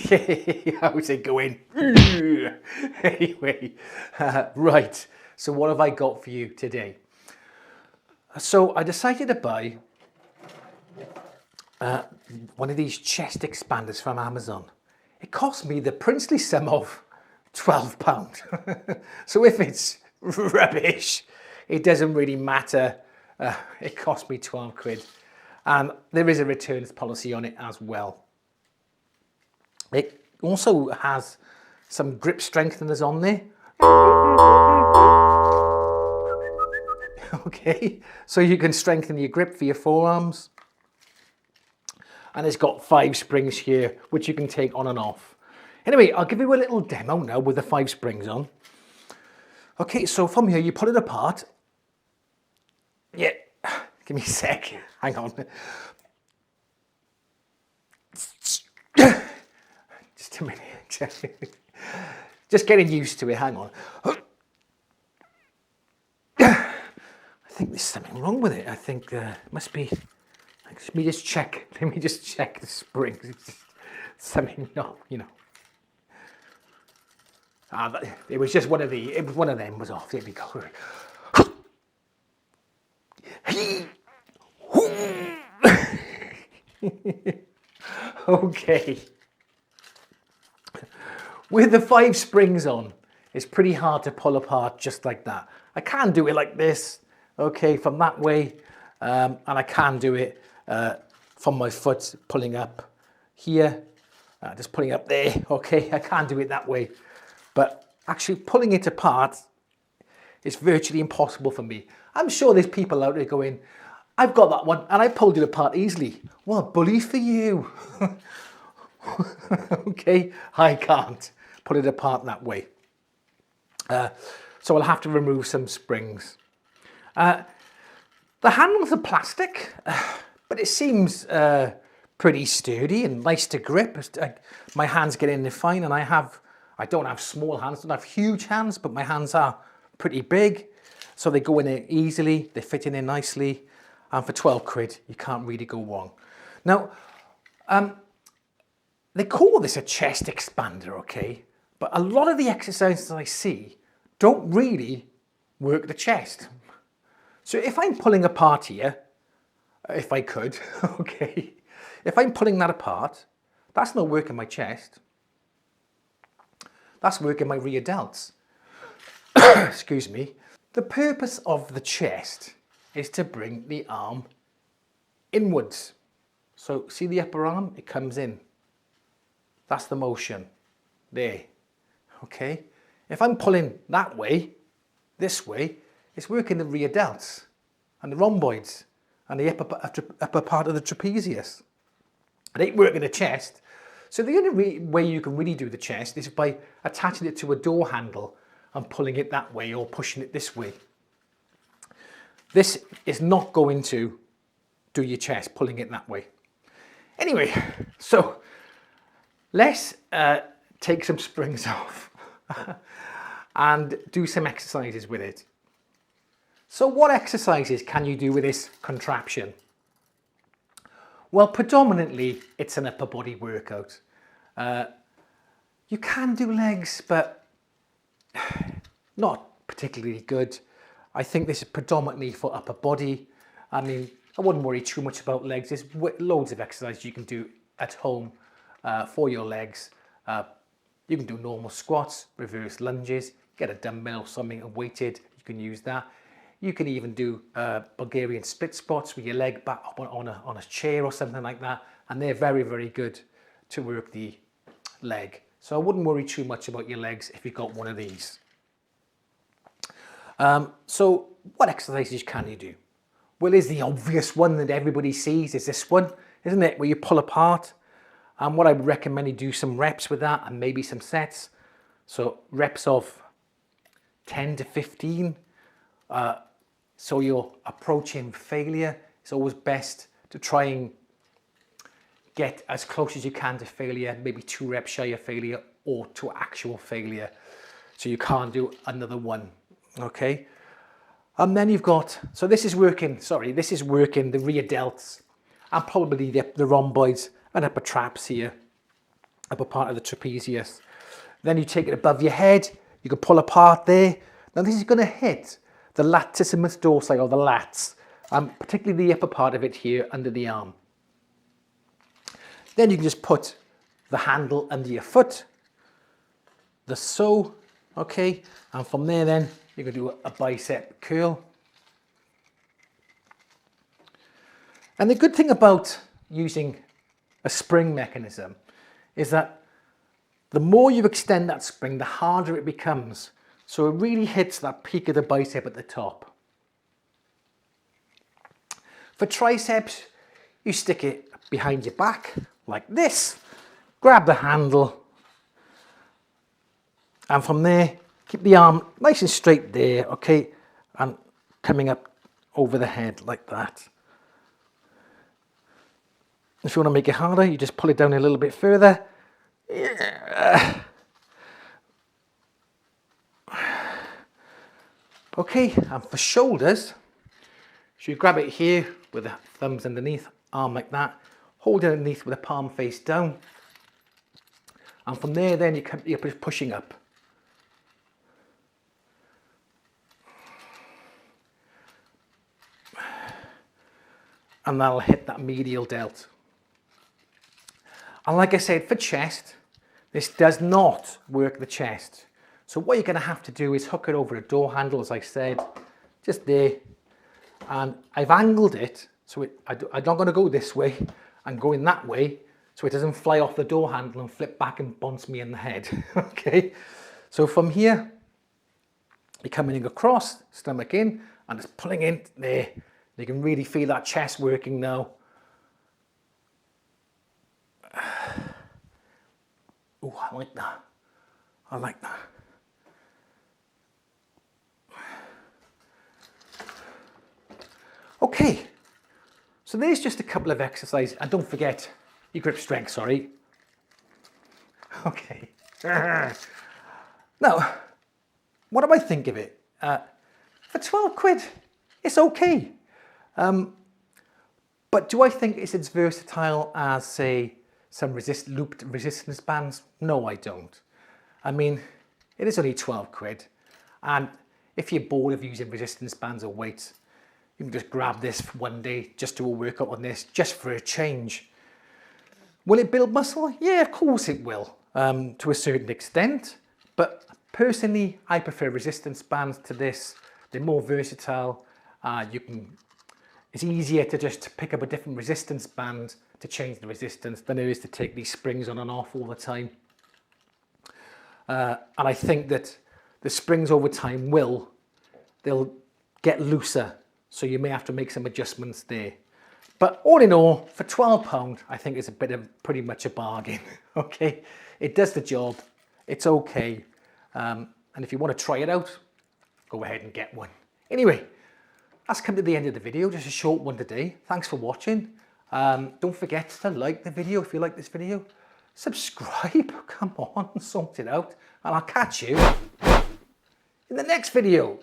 How's it going? Anyway, right. So what have I got for you today? So I decided to buy one of these chest expanders from Amazon. It cost me the princely sum of £12. So if it's rubbish, it doesn't really matter. It cost me 12 quid. And there is a returns policy on it as well. It also has some grip strengtheners on there. Okay, so you can strengthen your grip for your forearms. And it's got 5 springs here, which you can take on and off. Anyway, I'll give you a little demo now with the 5 springs on. Okay, so from here, you pull it apart. Yeah, give me a sec, hang on. Just a minute. Just getting used to it, hang on. I think there's something wrong with it. I think it must be, let me just check the springs. It's just something not, you know. It was just one of them was off. There we go. Okay. With the 5 springs on, it's pretty hard to pull apart just like that. I can do it like this, okay, from that way, and I can do it from my foot pulling up here, just pulling up there, okay. I can do it that way, but actually pulling it apart is virtually impossible for me. I'm sure there's people out there going, I've got that one and I pulled it apart easily. Well, bully for you. Okay, I can't pull it apart that way. So I'll have to remove some springs. The handles are plastic, but it seems pretty sturdy and nice to grip. My hands get in there fine, and I don't have small hands, I don't have huge hands, but my hands are pretty big. So they go in there easily, they fit in there nicely, and for 12 quid, you can't really go wrong. Now, they call this a chest expander, okay? But a lot of the exercises I see don't really work the chest. So if I'm pulling apart here, if I could, okay, if I'm pulling that apart, that's not working my chest. That's working my rear delts. Excuse me. The purpose of the chest is to bring the arm inwards. So see the upper arm? It comes in. That's the motion. There. Okay. If I'm pulling that way, this way, it's working the rear delts and the rhomboids and the upper part of the trapezius. It ain't working the chest. So the only way you can really do the chest is by attaching it to a door handle and pulling it that way or pushing it this way. This is not going to do your chest, pulling it that way. Anyway, so let's take some springs off and do some exercises with it. So what exercises can you do with this contraption? Well, predominantly it's an upper body workout. You can do legs, but not particularly good. I think this is predominantly for upper body. I mean, I wouldn't worry too much about legs. There's loads of exercises you can do at home for your legs. You can do normal squats, reverse lunges, get a dumbbell or something and weighted, you can use that. You can even do Bulgarian split squats with your leg back up on a chair or something like that, and they're very, very good to work the leg. So I wouldn't worry too much about your legs if you've got one of these. So what exercises can you do? Well, is the obvious one that everybody sees is this one, isn't it? Where you pull apart. And what I would recommend you do some reps with that and maybe some sets. So reps of 10 to 15. So you're approaching failure. It's always best to try and get as close as you can to failure, maybe 2 reps shy of failure or to actual failure. So you can't do another one, okay? And then you've got, so this is working the rear delts and probably the rhomboids and upper traps here. upper part of the trapezius. Then you take it above your head, you can pull apart there. Now this is going to hit the latissimus dorsi, or the lats, particularly the upper part of it here under the arm. Then you can just put the handle under your foot, okay, and from there then you can do a bicep curl. And the good thing about using a spring mechanism is that the more you extend that spring, the harder it becomes. So it really hits that peak of the bicep at the top. For triceps, you stick it behind your back like this, grab the handle, and from there, keep the arm nice and straight there, okay, and coming up over the head like that. If you want to make it harder, you just pull it down a little bit further. Yeah. Okay, and for shoulders, so you grab it here with the thumbs underneath, arm like that, hold it underneath with the palm face down, and from there then you're pushing up. And that'll hit that medial delt. And like I said, for chest, this does not work the chest. So what you're going to have to do is hook it over a door handle, as I said, just there. And I've angled it, so I'm not going to go this way, I'm going that way, so it doesn't fly off the door handle and flip back and bounce me in the head, okay? So from here, you're coming across, stomach in, and just pulling in there. You can really feel that chest working now. Oh, I like that. I like that. Okay, so there's just a couple of exercises, and don't forget your grip strength, sorry. Okay. Now, what do I think of it? For 12 quid, it's okay. But do I think it's as versatile as, say, some looped resistance bands? No, I don't. I mean, it is only 12 quid. And if you're bored of using resistance bands or weights, you can just grab this for one day, just do a workout on this, just for a change. Will it build muscle? Yeah, of course it will, to a certain extent. But personally, I prefer resistance bands to this. They're more versatile. It's easier to just pick up a different resistance band to change the resistance than it is to take these springs on and off all the time. And I think that the springs over time they'll get looser. So you may have to make some adjustments there. But all in all, for £12, I think it's pretty much a bargain, okay? It does the job, it's okay. And if you want to try it out, go ahead and get one. Anyway, that's come to the end of the video, just a short one today. Thanks for watching. Don't forget to like the video if you like this video. Subscribe, come on, sort it out. And I'll catch you in the next video.